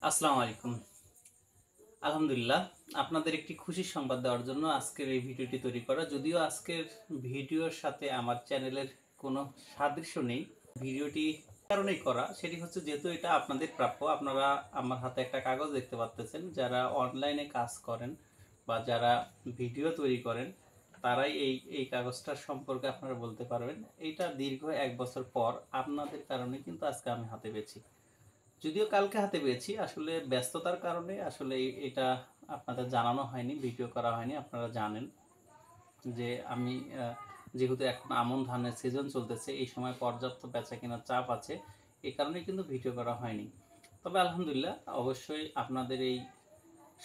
আসসালামু আলাইকুম। আলহামদুলিল্লাহ, আপনাদের একটি খুশির সংবাদ দেওয়ার জন্য আজকের এই ভিডিওটি তৈরি করা। যদিও আজকের ভিডিওর সাথে আমার চ্যানেলের কোনো সাদৃশ্য নেই, ভিডিওটি কারণেই করা, সেটি হচ্ছে যেহেতু এটা আপনাদের প্রাপ্য। আপনারা আমার হাতে একটা কাগজ দেখতে পাচ্ছেন, যারা অনলাইনে কাজ করেন বা যারা ভিডিও তৈরি করেন তারাই এই কাগজটার সম্পর্কে আপনারা বলতে পারবেন। এইটা দীর্ঘ 1 বছর পর আপনাদের কারণে কিন্তু আজকে আমি হাতে পেয়েছি। যদিও কালকে হাতে পেয়েছি, আসলে ব্যস্ততার কারণে আসলে এটা আপনাদের জানানো হয়নি, ভিডিও করা হয়নি। আপনারা জানেন যে আমি যেহেতু এখন আমন ধানের সিজন চলতেছে, এই সময় পর্যাপ্ত বেচা কেনার চাপ আছে, এই কারণে কিন্তু ভিডিও করা হয়নি। তবে আলহামদুলিল্লাহ, অবশ্যই আপনাদের এই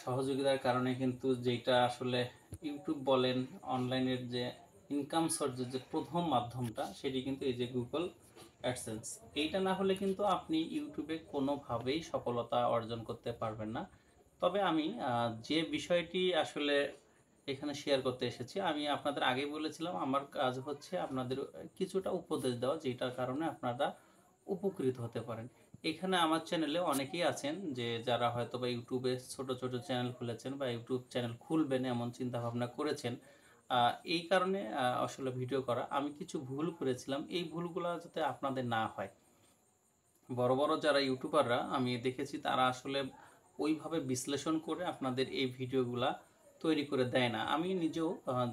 সহযোগিতার কারণে কিন্তু যেটা আসলে ইউটিউব বলেন, অনলাইনের যে ইনকাম সোর্সের যে প্রথম মাধ্যমটা, সেটি কিন্তু এই যে গুগল অ্যাডসেন্স। এইটা না হলে কিন্তু আপনি ইউটিউবে কোনোভাবেই সফলতা অর্জন করতে পারবেন না। তবে আমি যে বিষয়টি আসলে এখানে শেয়ার করতে এসেছি, আমি আপনাদের আগেই বলেছিলাম আমার কাজ হচ্ছে আপনাদের কিছুটা উপদেশ দেওয়া, যেটার কারণে আপনারা উপকৃত হতে পারেন। এখানে আমার চ্যানেলে অনেকেই আছেন যে যারা হয়তো বা ইউটিউবে ছোট ছোট চ্যানেল খুলেছেন বা ইউটিউব চ্যানেল খুলবেন এমন চিন্তা ভাবনা করেছেন। এই কারণে আসলে ভিডিও করা। আমি কিছু ভুল করেছিলাম, এই ভুলগুলো যাতে আপনাদের না হয়। বড় বড় যারা ইউটিউবাররা আমি দেখেছি, তারা আসলে ওইভাবে বিশ্লেষণ করে আপনাদের এই ভিডিওগুলা তৈরি করে দেয় না। আমি নিজেও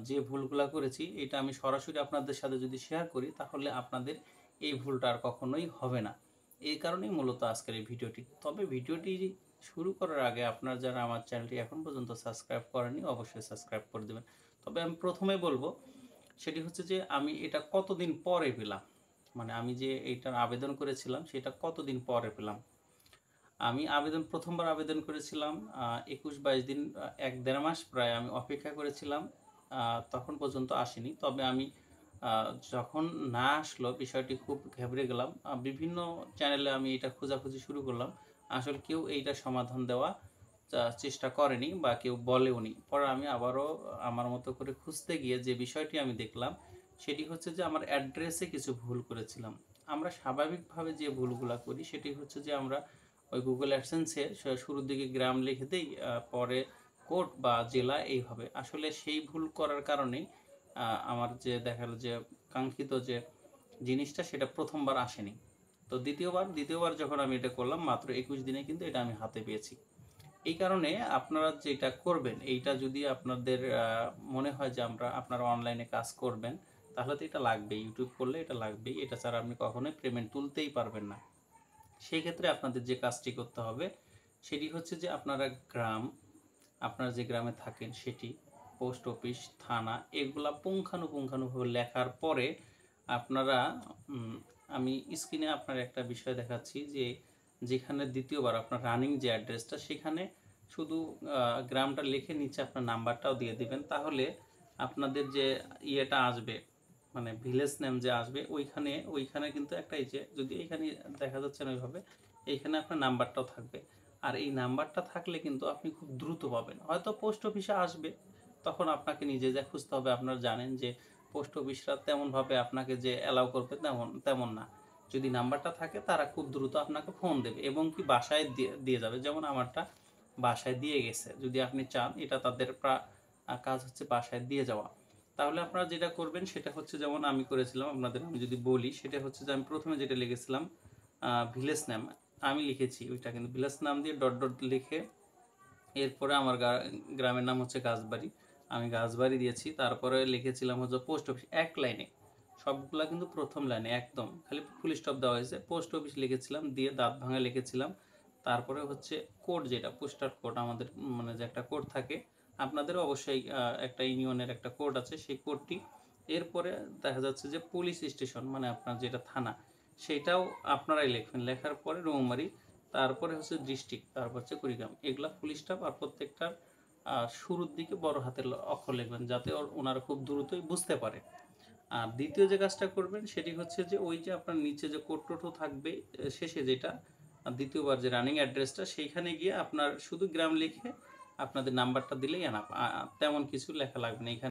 যে ভুলগুলা করেছি, এটা আমি সরাসরি আপনাদের সাথে যদি শেয়ার করি, তাহলে আপনাদের এই ভুলটা আর কখনোই হবে না। এই কারণেই মূলত আজকের এই ভিডিওটি। তবে ভিডিওটি শুরু করার আগে আপনারা যারা আমার চ্যানেলটি এখন পর্যন্ত সাবস্ক্রাইব করেননি, অবশ্যই সাবস্ক্রাইব করে দেবেন। তবে আমি প্রথমে বলবো, সেটি হচ্ছে যে আমি এটা কতদিন পরে পেলাম, মানে আমি যে এইটার আবেদন করেছিলাম সেটা কতদিন পরে পেলাম। আমি প্রথমবার আবেদন করেছিলাম 21-22 দিন, 1-1.5 মাস প্রায় আমি অপেক্ষা করেছিলাম, তখন পর্যন্ত আসেনি। তবে আমি যখন না আসলো, বিষয়টি খুব ঘেবড়ে গেলাম। বিভিন্ন চ্যানেলে আমি এটা খোঁজাখুঁজি শুরু করলাম, আসলে কেউ এইটা সমাধান দেওয়া চেষ্টা করেনি বা কেউ বলেওনি। পরে আমি আবারও আমার মতো করে খুঁজতে গিয়ে যে বিষয়টি আমি দেখলাম, সেটি হচ্ছে যে আমার অ্যাড্রেসে কিছু ভুল করেছিলাম। আমরা স্বাভাবিকভাবে যে ভুলগুলা করি সেটি হচ্ছে যে আমরা ওই গুগল অ্যাডসেন্সে শুরুর দিকে গ্রাম লিখে দিই, পরে কোড বা জেলা, এইভাবে। আসলে সেই ভুল করার কারণেই আমার যে দেখা গেল যে কাঙ্ক্ষিত যে জিনিসটা সেটা প্রথমবার আসেনি। তো দ্বিতীয়বার যখন আমি এটা করলাম, মাত্র 21 দিনে কিন্তু এটা আমি হাতে পেয়েছি। এই কারণে আপনারা যেটা করবেন, এইটা যদি আপনাদের মনে হয় যে আপনারা অনলাইনে কাজ করবেন, তাহলে তো এটা লাগবেই। ইউটিউব করলে এটা লাগবেই, এটা ছাড়া আপনি কখনোই পেমেন্ট তুলতেই পারবেন না। সেই ক্ষেত্রে আপনাদের যে কাজটি করতে হবে, সেটি হচ্ছে যে আপনারা যে গ্রামে থাকেন সেটি, পোস্ট অফিস, থানা, এগুলা পুঙ্খানুপুঙ্খানুভাবে লেখার পরে আপনারা আমি স্ক্রিনে আপনার একটা বিষয় দেখাচ্ছি যে যেখানে দ্বিতীয়বার আপনার রানিং যে অ্যাড্রেসটা, সেখানে শুধু গ্রামটা লিখে নিচে আপনার নাম্বারটাও দিয়ে দিবেন। তাহলে আপনাদের যে ইয়েটা আসবে, মানে ভিলেজ নেম যে আসবে, ওইখানে কিন্তু একটা, এই যে যদি এইখানে দেখা যাচ্ছে না ওইভাবে, এইখানে আপনার নাম্বারটাও থাকবে। আর এই নাম্বারটা থাকলে কিন্তু আপনি খুব দ্রুত পাবেন। হয়তো পোস্ট অফিসে আসবে, তখন আপনাকে নিজে যা খুঁজতে হবে। আপনারা জানেন যে পোস্ট অফিসরা তেমনভাবে আপনাকে যে অ্যালাউ করবে তেমন তেমন না। যদি নাম্বারটা থাকে, তারা খুব দ্রুত আপনাকে ফোন দেবে এবং কি বাসায় দিয়ে যাবে। যেমন আমারটা বাসায় দিয়ে গেছে। যদি আপনি চান, এটা তাদের কাজ হচ্ছে বাসায় দিয়ে যাওয়া। তাহলে আপনারা যেটা করবেন সেটা হচ্ছে, যেমন আমি করেছিলাম আপনাদের, আমি যদি বলি, সেটা হচ্ছে যে আমি প্রথমে যেটা লিখেছিলাম ভিলেজ নাম, আমি লিখেছি ওইটা কিন্তু ভিলেজ নাম দিয়ে ডট ডট লিখে, এরপরে আমার গ্রামের নাম হচ্ছে গাছবাড়ি, আমি গাছবাড়ি দিয়েছি। তারপরে লিখেছিলাম হচ্ছে পোস্ট অফিস, এক লাইনে সবগুলা কিন্তু প্রথম লাইনে একদম খালি ফুল স্টপ দেওয়া হয়েছে। পোস্ট অফিস লিখেছিলাম, দিয়ে দাঁত ভাঙা লিখেছিলাম। তারপরে হচ্ছে কোড, যেটা পোস্টার কোড আমাদের, মানে যে একটা কোড থাকে, আপনাদেরও অবশ্যই একটা ইউনিয়নের একটা কোড আছে, সেই কোডটি। এরপরে দেখা যাচ্ছে যে পুলিশ স্টেশন, মানে আপনার যেটা থানা, সেটাও আপনারাই লিখবেন। লেখার পরে রৌমারি, তারপরে হচ্ছে ডিস্ট্রিক্ট, তারপর হচ্ছে কুড়িগ্রাম, এগুলা ফুল স্টপ। আর প্রত্যেকটার শুরুর দিকে বড় হাতের অক্ষর লিখবেন, যাতে ওনারা খুব দ্রুতই বুঝতে পারে। আর দ্বিতীয় যে কাজটা করবেন সেটি হচ্ছে যে ওই যে আপনার নিচে যে কোড টোটো থাকবে, শেষে যেটা দ্বিতীয়বার যে রানিং অ্যাড্রেসটা, সেইখানে গিয়ে আপনার শুধু গ্রাম লিখে আপনাদের নাম্বারটা দিলেই এনাফ, তেমন কিছু লেখা লাগবে না এখানে।